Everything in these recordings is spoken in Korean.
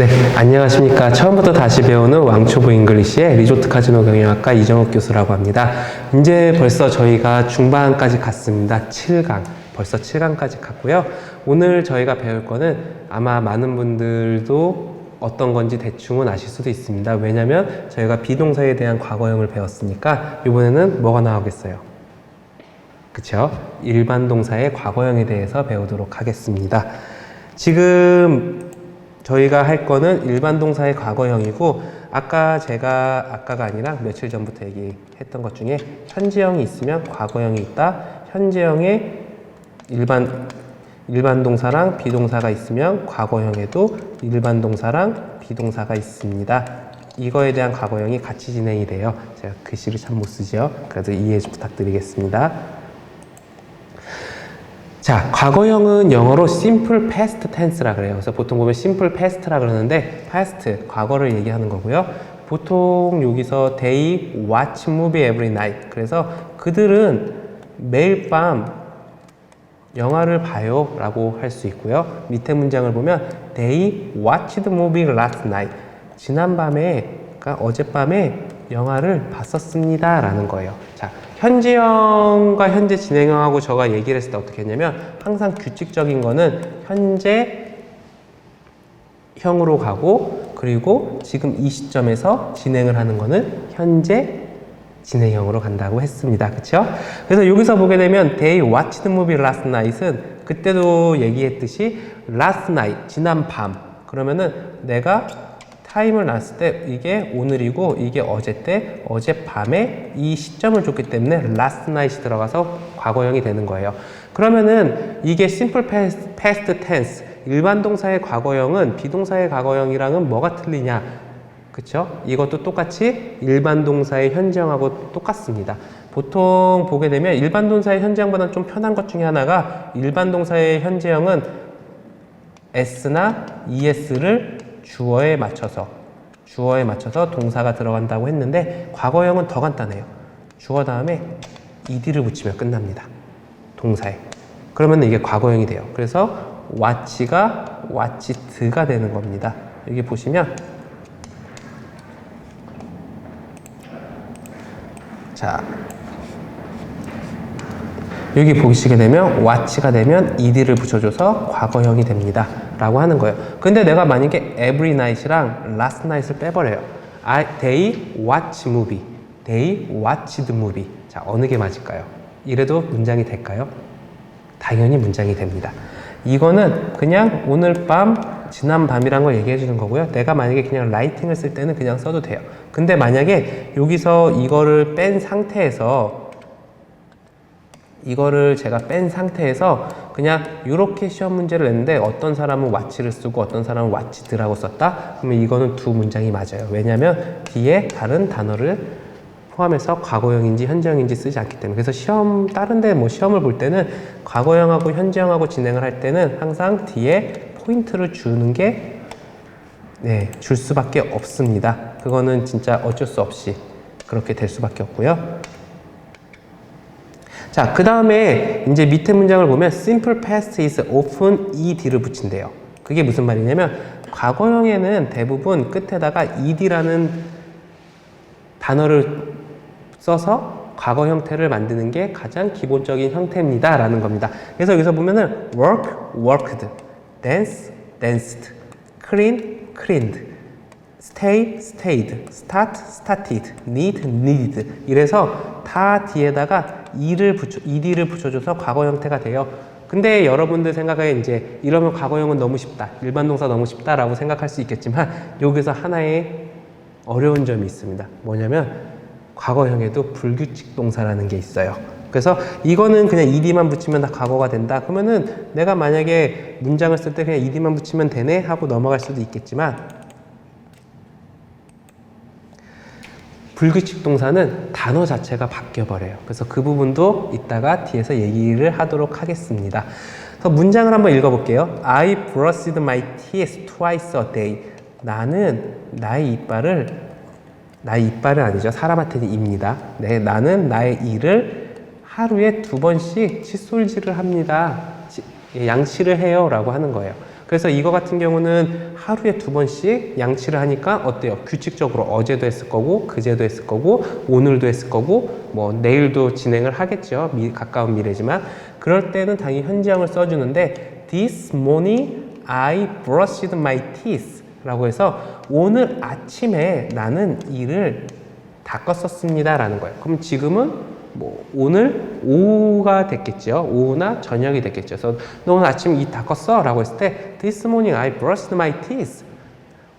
네, 안녕하십니까. 처음부터 다시 배우는 왕초보 잉글리시의 리조트 카지노 경영학과 이정욱 교수라고 합니다. 이제 벌써 저희가 중반까지 갔습니다. 7강. 벌써 7강까지 갔고요. 오늘 저희가 배울 거는 아마 많은 분들도 어떤 건지 대충은 아실 수도 있습니다. 왜냐면 저희가 비동사에 대한 과거형을 배웠으니까 이번에는 뭐가 나오겠어요? 그쵸? 일반 동사의 과거형에 대해서 배우도록 하겠습니다. 지금 저희가 할 거는 일반 동사의 과거형이고, 아까가 아니라 며칠 전부터 얘기했던 것 중에 현재형이 있으면 과거형이 있다. 현재형에 일반 동사랑 비동사가 있으면 과거형에도 일반 동사랑 비동사가 있습니다. 이거에 대한 과거형이 같이 진행이 돼요. 제가 글씨를 참 못 쓰죠. 그래도 이해 좀 부탁드리겠습니다. 자, 과거형은 영어로 simple past tense라 그래요. 그래서 보통 보면 simple past라 그러는데 past, 과거를 얘기하는 거고요. 보통 여기서 they watch movie every night. 그래서 그들은 매일 밤 영화를 봐요 라고 할 수 있고요. 밑에 문장을 보면 they watched movie last night. 지난밤에, 그러니까 어젯밤에 영화를 봤었습니다 라는 거예요. 자, 현재형과 현재 진행형하고 저가 얘기를 했을 때 어떻게 했냐면, 항상 규칙적인 거는 현재형으로 가고, 그리고 지금 이 시점에서 진행을 하는 거는 현재 진행형으로 간다고 했습니다. 그쵸? 그래서 여기서 보게 되면 they watched movie last night은 그때도 얘기했듯이 last night, 지난 밤. 그러면은 내가 타임을 놨을 때 이게 오늘이고 이게 어제 때, 어젯밤에 이 시점을 줬기 때문에 last night이 들어가서 과거형이 되는 거예요. 그러면은 이게 simple past tense, 일반 동사의 과거형은 비동사의 과거형이랑은 뭐가 틀리냐? 그쵸? 이것도 똑같이 일반 동사의 현재형하고 똑같습니다. 보통 보게 되면 일반 동사의 현재형보다는 좀 편한 것 중에 하나가, 일반 동사의 현재형은 s나 es를 주어에 맞춰서 동사가 들어간다고 했는데, 과거형은 더 간단해요. 주어 다음에 ed를 붙이면 끝납니다. 동사에. 그러면 이게 과거형이 돼요. 그래서 watch가 watched가 되는 겁니다. 여기 보시면, 자, 여기 보시게 되면 watch가 되면 ed를 붙여줘서 과거형이 됩니다 라고 하는 거예요. 근데 내가 만약에 every night이랑 last night을 빼버려요. they watch movie, they watched movie. 자, 어느 게 맞을까요? 이래도 문장이 될까요? 당연히 문장이 됩니다. 이거는 그냥 오늘 밤, 지난 밤이란 걸 얘기해 주는 거고요. 내가 만약에 그냥 라이팅을 쓸 때는 그냥 써도 돼요. 근데 만약에 여기서 이거를 제가 뺀 상태에서 그냥 이렇게 시험 문제를 냈는데, 어떤 사람은 watch를 쓰고 어떤 사람은 watched라고 썼다? 그러면 이거는 두 문장이 맞아요. 왜냐면 뒤에 다른 단어를 포함해서 과거형인지 현재형인지 쓰지 않기 때문에. 그래서 다른데 뭐 시험을 볼 때는 과거형하고 현재형하고 진행을 할 때는 항상 뒤에 포인트를 주는 게 줄 수밖에 없습니다. 그거는 진짜 어쩔 수 없이 그렇게 될 수밖에 없고요. 자, 그 다음에 이제 밑에 문장을 보면 simple past is often ed를 붙인대요. 그게 무슨 말이냐면, 과거형에는 대부분 끝에다가 ed라는 단어를 써서 과거 형태를 만드는 게 가장 기본적인 형태입니다 라는 겁니다. 그래서 여기서 보면은 work, worked, dance, danced, clean, cleaned, stay, stayed, start, started, need, needed. 이래서 다 뒤에다가 ed를 붙여줘서 과거 형태가 돼요. 근데 여러분들 생각에 이제 이러면 과거형은 너무 쉽다, 일반 동사 너무 쉽다라고 생각할 수 있겠지만, 여기서 하나의 어려운 점이 있습니다. 뭐냐면 과거형에도 불규칙 동사라는 게 있어요. 그래서 이거는 그냥 ed만 붙이면 다 과거가 된다. 그러면은 내가 만약에 문장을 쓸 때 그냥 ed만 붙이면 되네 하고 넘어갈 수도 있겠지만, 불규칙 동사는 단어 자체가 바뀌어버려요. 그래서 그 부분도 이따가 뒤에서 얘기를 하도록 하겠습니다. 그래서 문장을 한번 읽어볼게요. I brushed my teeth twice a day. 나는 나의 이빨은 아니죠. 사람한테는 입니다. 네, 나는 나의 이를 하루에 2번씩 칫솔질을 합니다. 양치를 해요 라고 하는 거예요. 그래서 이거 같은 경우는 하루에 2번씩 양치를 하니까 어때요? 규칙적으로 어제도 했을 거고, 그제도 했을 거고, 오늘도 했을 거고, 뭐 내일도 진행을 하겠죠. 가까운 미래지만. 그럴 때는 당연히 현지형을 써주는데 This morning I brushed my teeth 라고 해서 오늘 아침에 나는 이를 닦았었습니다 라는 거예요. 그럼 지금은 뭐 오늘 오후가 됐겠죠. 오후나 저녁이 됐겠죠. 그래서 너 오늘 아침 이 닦았어? 라고 했을 때 This morning I brushed my teeth.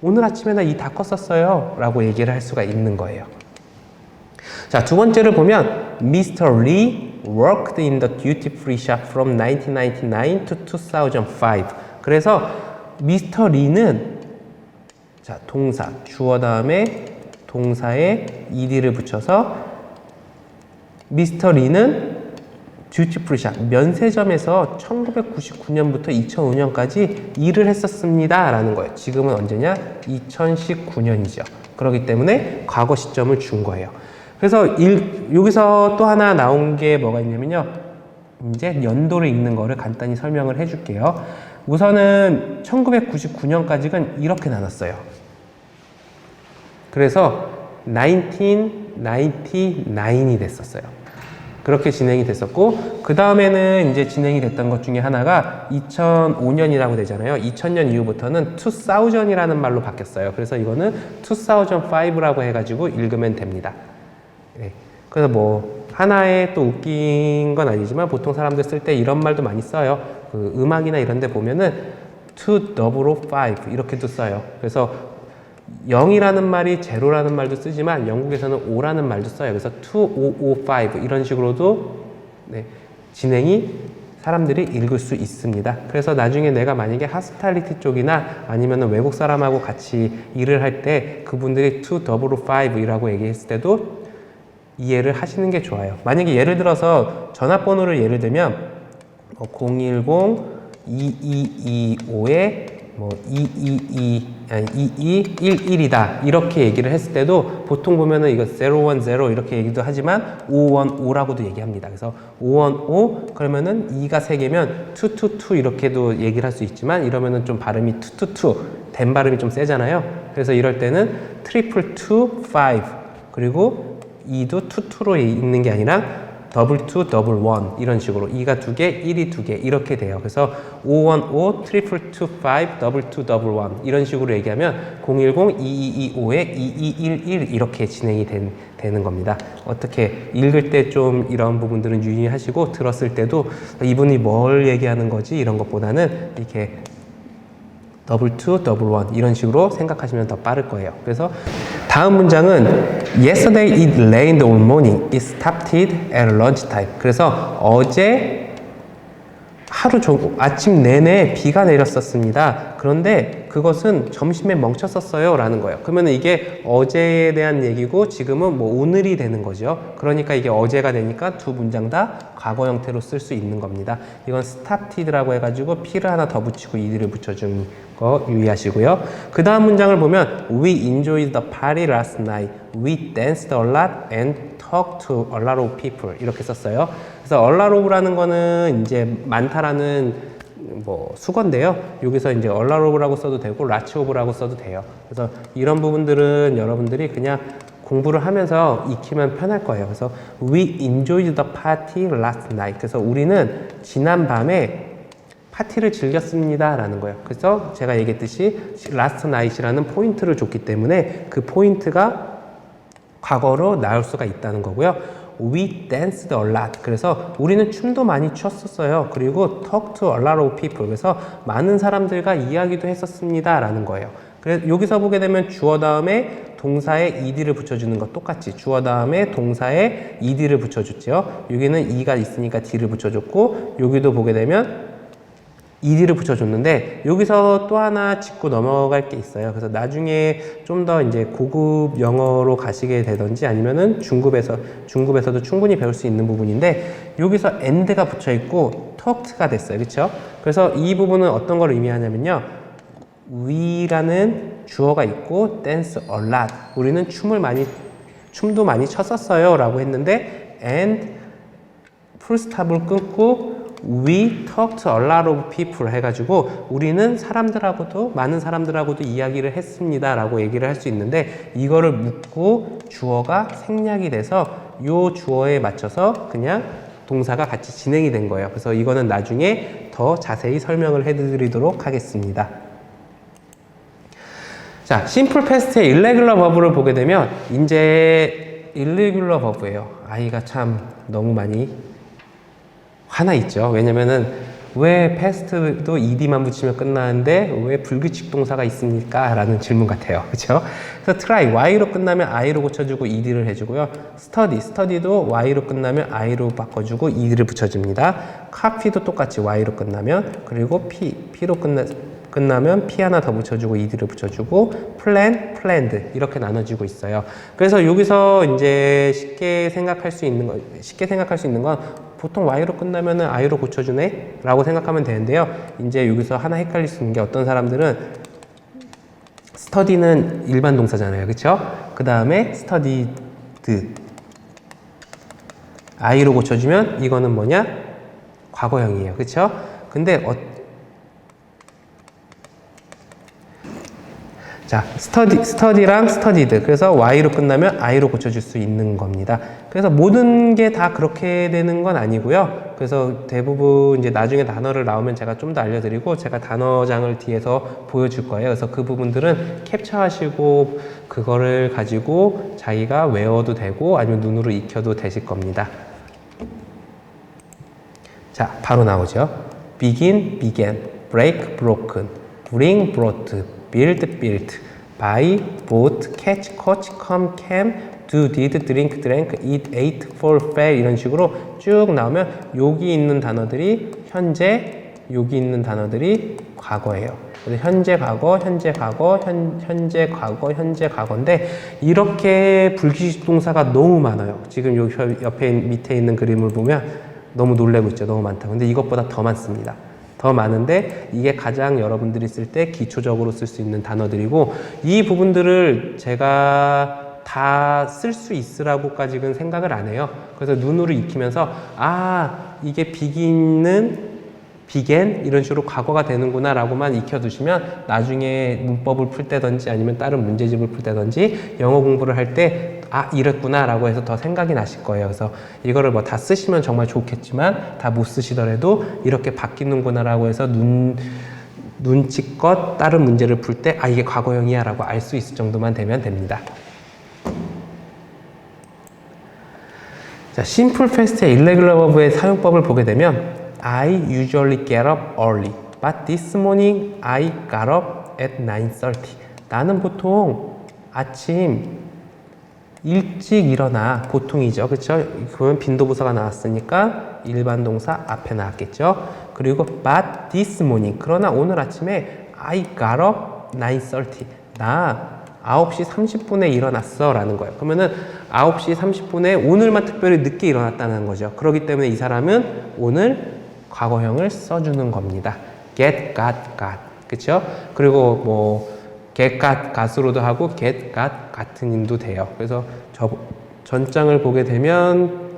오늘 아침에 나 이 닦았었어요 라고 얘기를 할 수가 있는 거예요. 자, 두 번째를 보면 Mr. Lee worked in the duty-free shop from 1999 to 2005. 그래서 미스터 리는 자, 동사, 주어 다음에 동사에 ed를 붙여서 미스터 리는 듀티프리 샵, 면세점에서 1999년부터 2005년까지 일을 했었습니다 라는 거예요. 지금은 언제냐? 2019년이죠. 그렇기 때문에 과거 시점을 준 거예요. 그래서 여기서 또 하나 나온 게 뭐가 있냐면요. 이제 연도를 읽는 거를 간단히 설명을 해줄게요. 우선은 1999년까지는 이렇게 나눴어요. 그래서 1999이 됐었어요. 그렇게 진행이 됐었고, 그 다음에는 이제 진행이 됐던 것 중에 하나가 2005년이라고 되잖아요. 2000년 이후부터는 2000이라는 말로 바뀌었어요. 그래서 이거는 2005라고 해가지고 읽으면 됩니다. 네. 그래서 뭐 하나의 또 웃긴 건 아니지만 보통 사람들 쓸 때 이런 말도 많이 써요. 그 음악이나 이런 데 보면은 2005 이렇게도 써요. 그래서 0이라는 말이 제로라는 말도 쓰지만 영국에서는 5라는 말도 써요. 그래서 2005 이런 식으로도 네, 진행이 사람들이 읽을 수 있습니다. 그래서 나중에 내가 만약에 하스탈리티 쪽이나 아니면 외국 사람하고 같이 일을 할 때 그분들이 2005이라고 얘기했을 때도 이해를 하시는 게 좋아요. 만약에 예를 들어서 전화번호를 예를 들면 010-2225에 뭐 2211이다 이렇게 얘기를 했을 때도 보통 보면은 이거 010 이렇게 얘기도 하지만 515라고도 얘기합니다. 그래서 515 그러면은 2가 3개면 222 이렇게도 얘기를 할 수 있지만 이러면은 좀 발음이 222 된 발음이 좀 세잖아요. 그래서 이럴 때는 222 그리고 2도 22로 읽는 게 아니라 222, 11 이런 식으로 2가 2개, 1이 2개 이렇게 돼요. 그래서 515, 2225, 2211 이런 식으로 얘기하면 010-2225에 2211 이렇게 진행이 되는 겁니다. 어떻게 읽을 때 좀 이런 부분들은 유의하시고 들었을 때도 이분이 뭘 얘기하는 거지 이런 것보다는 이렇게 2211 이런 식으로 생각하시면 더 빠를 거예요. 그래서 다음 문장은 Yesterday it rained all morning. It stopped at lunchtime. 그래서 어제 아침 내내 비가 내렸었습니다. 그런데 그것은 점심에 멈췄었어요 라는 거예요. 그러면 이게 어제에 대한 얘기고 지금은 뭐 오늘이 되는 거죠. 그러니까 이게 어제가 되니까 두 문장 다 과거 형태로 쓸 수 있는 겁니다. 이건 started라고 해가지고 P를 하나 더 붙이고 ed를 붙여준 거 유의하시고요. 그 다음 문장을 보면 We enjoyed the party last night. We danced a lot and talked to a lot of people. 이렇게 썼어요. 그래서 a lot of라는 거는 이제 많다라는 뭐 수건데요. 여기서 이제 a lot of라고 써도 되고 lots of라고 써도 돼요. 그래서 이런 부분들은 여러분들이 그냥 공부를 하면서 익히면 편할 거예요. 그래서 We enjoyed the party last night. 그래서 우리는 지난 밤에 파티를 즐겼습니다 라는 거예요. 그래서 제가 얘기했듯이 last night이라는 포인트를 줬기 때문에 그 포인트가 과거로 나올 수가 있다는 거고요. We danced a lot. 그래서 우리는 춤도 많이 췄었어요. 그리고 talk to a lot of people. 그래서 많은 사람들과 이야기도 했었습니다 라는 거예요. 그래서 여기서 보게 되면 주어 다음에 동사에 ed를 붙여주는 것 똑같이 주어 다음에 동사에 ed를 붙여줬죠. 여기는 e가 있으니까 d를 붙여줬고 여기도 보게 되면 ed를 붙여줬는데 여기서 또 하나 짚고 넘어갈 게 있어요. 그래서 나중에 좀 더 이제 고급 영어로 가시게 되든지 아니면은 중급에서도 충분히 배울 수 있는 부분인데 여기서 and가 붙여 있고 talked가 됐어요. 그렇죠? 그래서 이 부분은 어떤 걸 의미하냐면요. we라는 주어가 있고 dance a lot. 우리는 춤도 많이 췄었어요 라고 했는데 and 풀스탑을 끊고 we talk to a lot of people 해가지고 우리는 사람들하고도 많은 사람들하고도 이야기를 했습니다 라고 얘기를 할 수 있는데 이거를 묻고 주어가 생략이 돼서 요 주어에 맞춰서 그냥 동사가 같이 진행이 된 거예요. 그래서 이거는 나중에 더 자세히 설명을 해드리도록 하겠습니다. 자, 심플 패스트의 irregular verb를 보게 되면 이제 irregular verb예요. 아이가 참 너무 많이 화나 있죠. 왜냐면은 왜 패스트도 ed만 붙이면 끝나는데 왜 불규칙 동사가 있습니까? 라는 질문 같아요. 그렇죠? 그래서 try, y로 끝나면 i로 고쳐주고 ed를 해주고요. study도 y로 끝나면 i로 바꿔주고 ed를 붙여줍니다. copy도 똑같이 y로 끝나면, 그리고 p로 끝나면 p 하나 더 붙여주고 ed를 붙여주고 planned 이렇게 나눠지고 있어요. 그래서 여기서 이제 쉽게 생각할 수 있는 건 보통 y로 끝나면은 i로 고쳐주네 라고 생각하면 되는데요. 이제 여기서 하나 헷갈릴 수 있는 게 어떤 사람들은 study는 일반 동사잖아요. 그쵸? 그 다음에 studied i로 고쳐주면 이거는 뭐냐? 과거형이에요. 그쵸? 근데 자, study랑 studied. 그래서 y로 끝나면 i로 고쳐줄 수 있는 겁니다. 그래서 모든 게 다 그렇게 되는 건 아니고요. 그래서 대부분 이제 나중에 단어를 나오면 제가 좀 더 알려드리고 제가 단어장을 뒤에서 보여줄 거예요. 그래서 그 부분들은 캡처하시고 그거를 가지고 자기가 외워도 되고 아니면 눈으로 익혀도 되실 겁니다. 자, 바로 나오죠. begin, began, break, broken, bring, brought, build, built, buy, bought, catch, caught, come, came, do, did, drink, drank, eat, ate, fall, fell 이런 식으로 쭉 나오면 여기 있는 단어들이 현재, 여기 있는 단어들이 과거예요. 그래서 현재 과거, 현재 과거, 현재 과거, 현재 과거인데 이렇게 불규칙 동사가 너무 많아요. 지금 여기 옆에 밑에 있는 그림을 보면 너무 놀래고 있죠. 너무 많다. 근데 이것보다 더 많습니다. 더 많은데 이게 가장 여러분들이 쓸 때 기초적으로 쓸 수 있는 단어들이고 이 부분들을 제가 다 쓸 수 있으라고까지는 생각을 안 해요. 그래서 눈으로 익히면서 이게 begin은 began 이런 식으로 과거가 되는구나 라고만 익혀두시면 나중에 문법을 풀 때든지 아니면 다른 문제집을 풀 때든지 영어 공부를 할 때 이랬구나 라고 해서 더 생각이 나실 거예요. 그래서 이거를 뭐 다 쓰시면 정말 좋겠지만 다 못 쓰시더라도 이렇게 바뀌는구나 라고 해서 눈치껏 다른 문제를 풀 때 이게 과거형이야 라고 알 수 있을 정도만 되면 됩니다. 자, simple past의 irregular verb의 사용법을 보게 되면 I usually get up early, but this morning I got up at 9:30. 나는 보통 아침 일찍 일어나. 보통이죠. 그쵸? 그러면 빈도부사가 나왔으니까 일반 동사 앞에 나왔겠죠. 그리고 but this morning. 그러나 오늘 아침에 I got up 9:30. 나 9시 30분에 일어났어 라는 거예요. 그러면은 9시 30분에 오늘만 특별히 늦게 일어났다는 거죠. 그렇기 때문에 이 사람은 오늘 과거형을 써주는 겁니다. get, got. 그쵸? 그리고 뭐 get, got으로도 하고 get, got 같은 인도 돼요. 그래서 전장을 보게 되면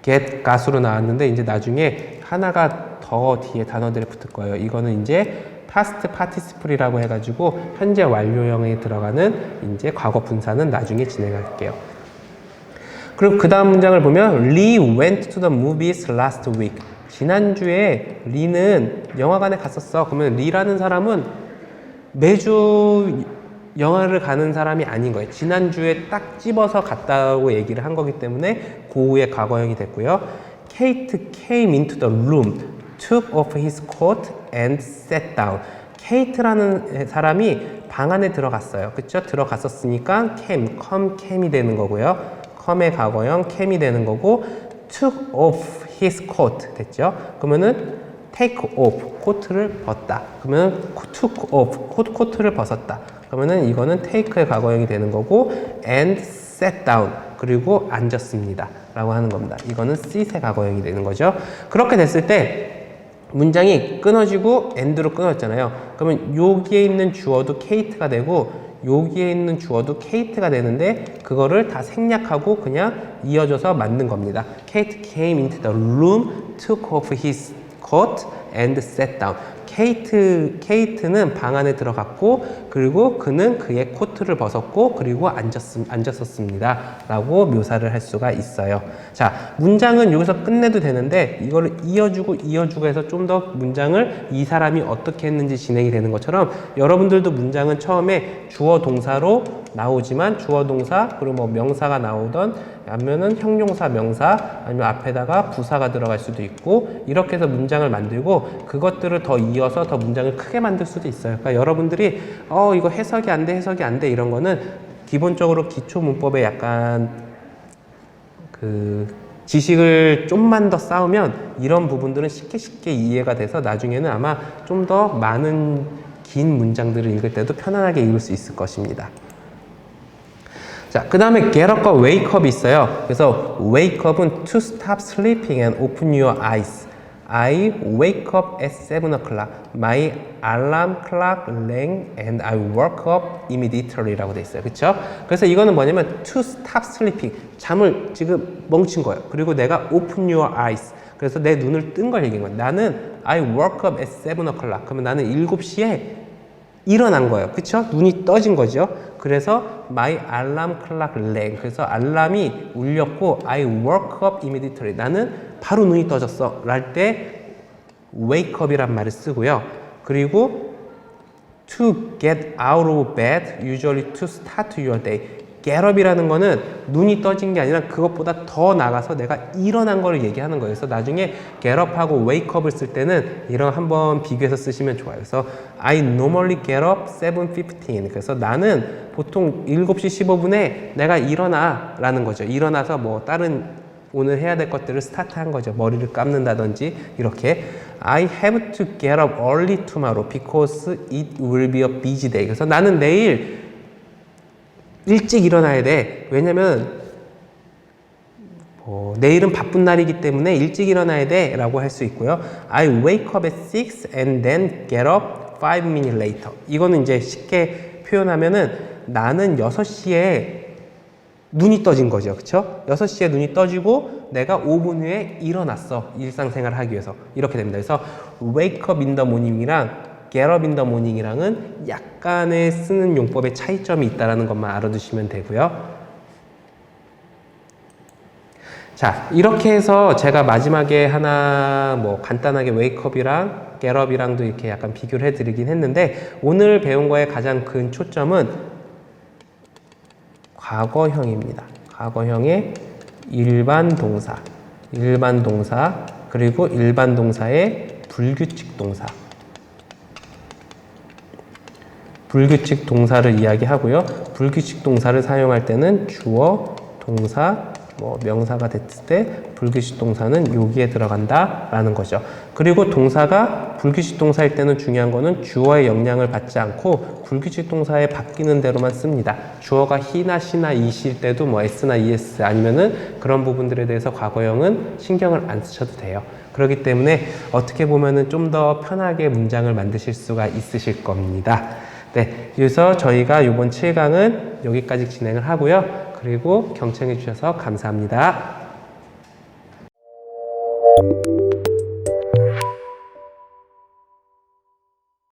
get, got으로 나왔는데 이제 나중에 하나가 더 뒤에 단어들이 붙을 거예요. 이거는 이제 past participle이라고 해가지고 현재 완료형에 들어가는 이제 과거 분사는 나중에 진행할게요. 그리고 그 다음 문장을 보면 Lee went to the movies last week. 지난주에 리는 영화관에 갔었어. 그러면 리라는 사람은 매주 영화를 가는 사람이 아닌 거예요. 지난주에 딱 집어서 갔다고 얘기를 한 거기 때문에 고우의 과거형이 됐고요. Kate came into the room, took off his coat and sat down. Kate라는 사람이 방 안에 들어갔어요. 그쵸? 들어갔었으니까 came이 되는 거고요. come의 과거형 came이 되는 거고 took off his coat 됐죠? 그러면은 take off, 코트를 벗다. 그러면 took off, 코트를 벗었다. 그러면은 이거는 take의 과거형이 되는 거고 and sat down, 그리고 앉았습니다 라고 하는 겁니다. 이거는 sit의 과거형이 되는 거죠. 그렇게 됐을 때 문장이 끊어지고 and로 끊어졌잖아요. 그러면 여기에 있는 주어도 Kate가 되고 여기에 있는 주어도 Kate가 되는데 그거를 다 생략하고 그냥 이어져서 만든 겁니다. Kate came into the room, took off his coat and sat down. 케이트는 방 안에 들어갔고 그리고 그는 그의 코트를 벗었고 그리고 앉았었습니다 라고 묘사를 할 수가 있어요. 자, 문장은 여기서 끝내도 되는데 이거를 이어주고 해서 좀 더 문장을 이 사람이 어떻게 했는지 진행이 되는 것처럼 여러분들도 문장은 처음에 주어 동사로 나오지만 주어 동사 그리고 뭐 명사가 나오던 아니면은 형용사 명사 아니면 앞에다가 부사가 들어갈 수도 있고 이렇게 해서 문장을 만들고 그것들을 더 이어서 더 문장을 크게 만들 수도 있어요. 그러니까 여러분들이 이거 해석이 안 돼 이런 거는 기본적으로 기초 문법에 약간 그 지식을 좀만 더 쌓으면 이런 부분들은 쉽게 이해가 돼서 나중에는 아마 좀 더 많은 긴 문장들을 읽을 때도 편안하게 읽을 수 있을 것입니다. 자, 그 다음에 get up과 wake up이 있어요. 그래서 wake up은 to stop sleeping and open your eyes. I wake up at 7 o'clock. My alarm clock rang and I woke up immediately 라고 돼 있어요. 그쵸? 그래서 이거는 뭐냐면 to stop sleeping. 잠을 지금 멈춘 거예요. 그리고 내가 open your eyes. 그래서 내 눈을 뜬 걸 얘기한 거예요. 나는 I woke up at 7 o'clock. 그러면 나는 7시에 일어난 거예요. 그쵸? 눈이 떠진 거죠. 그래서 my alarm clock rang. 그래서 알람이 울렸고 I woke up immediately. 나는 바로 눈이 떠졌어. 랄 때 wake up이란 말을 쓰고요. 그리고 to get out of bed, usually to start your day. get up이라는 거는 눈이 떠진 게 아니라 그것보다 더 나가서 내가 일어난 걸 얘기하는 거예요. 그래서 나중에 get up하고 wake up을 쓸 때는 이런 한번 비교해서 쓰시면 좋아요. 그래서 I normally get up 7:15. 그래서 나는 보통 7시 15분에 내가 일어나 라는 거죠. 일어나서 뭐 다른 오늘 해야 될 것들을 스타트한 거죠. 머리를 감는다든지 이렇게 I have to get up early tomorrow because it will be a busy day. 그래서 나는 내일 일찍 일어나야 돼. 왜냐면 내일은 바쁜 날이기 때문에 일찍 일어나야 돼 라고 할 수 있고요. I wake up at 6 and then get up 5 minutes later. 이거는 이제 쉽게 표현하면은 나는 6시에 눈이 떠진 거죠. 그쵸? 6시에 눈이 떠지고 내가 5분 후에 일어났어. 일상생활을 하기 위해서. 이렇게 됩니다. 그래서 wake up in the morning이랑 get up in the morning이랑은 약간의 쓰는 용법의 차이점이 있다는 것만 알아두시면 되고요. 자, 이렇게 해서 제가 마지막에 하나 뭐 간단하게 wake up이랑 get up이랑도 이렇게 약간 비교를 해드리긴 했는데 오늘 배운 거의 가장 큰 초점은 과거형입니다. 과거형의 일반 동사 그리고 일반 동사의 불규칙 동사. 불규칙 동사를 이야기하고요. 불규칙 동사를 사용할 때는 주어, 동사, 명사가 됐을 때 불규칙 동사는 여기에 들어간다라는 거죠. 그리고 동사가 불규칙 동사일 때는 중요한 거는 주어의 영향을 받지 않고 불규칙 동사에 바뀌는 대로만 씁니다. 주어가 he나 she나 it일 때도 뭐 s나 es 아니면은 그런 부분들에 대해서 과거형은 신경을 안 쓰셔도 돼요. 그렇기 때문에 어떻게 보면은 좀 더 편하게 문장을 만드실 수가 있으실 겁니다. 네, 그래서 저희가 이번 7강은 여기까지 진행을 하고요. 그리고 경청해 주셔서 감사합니다.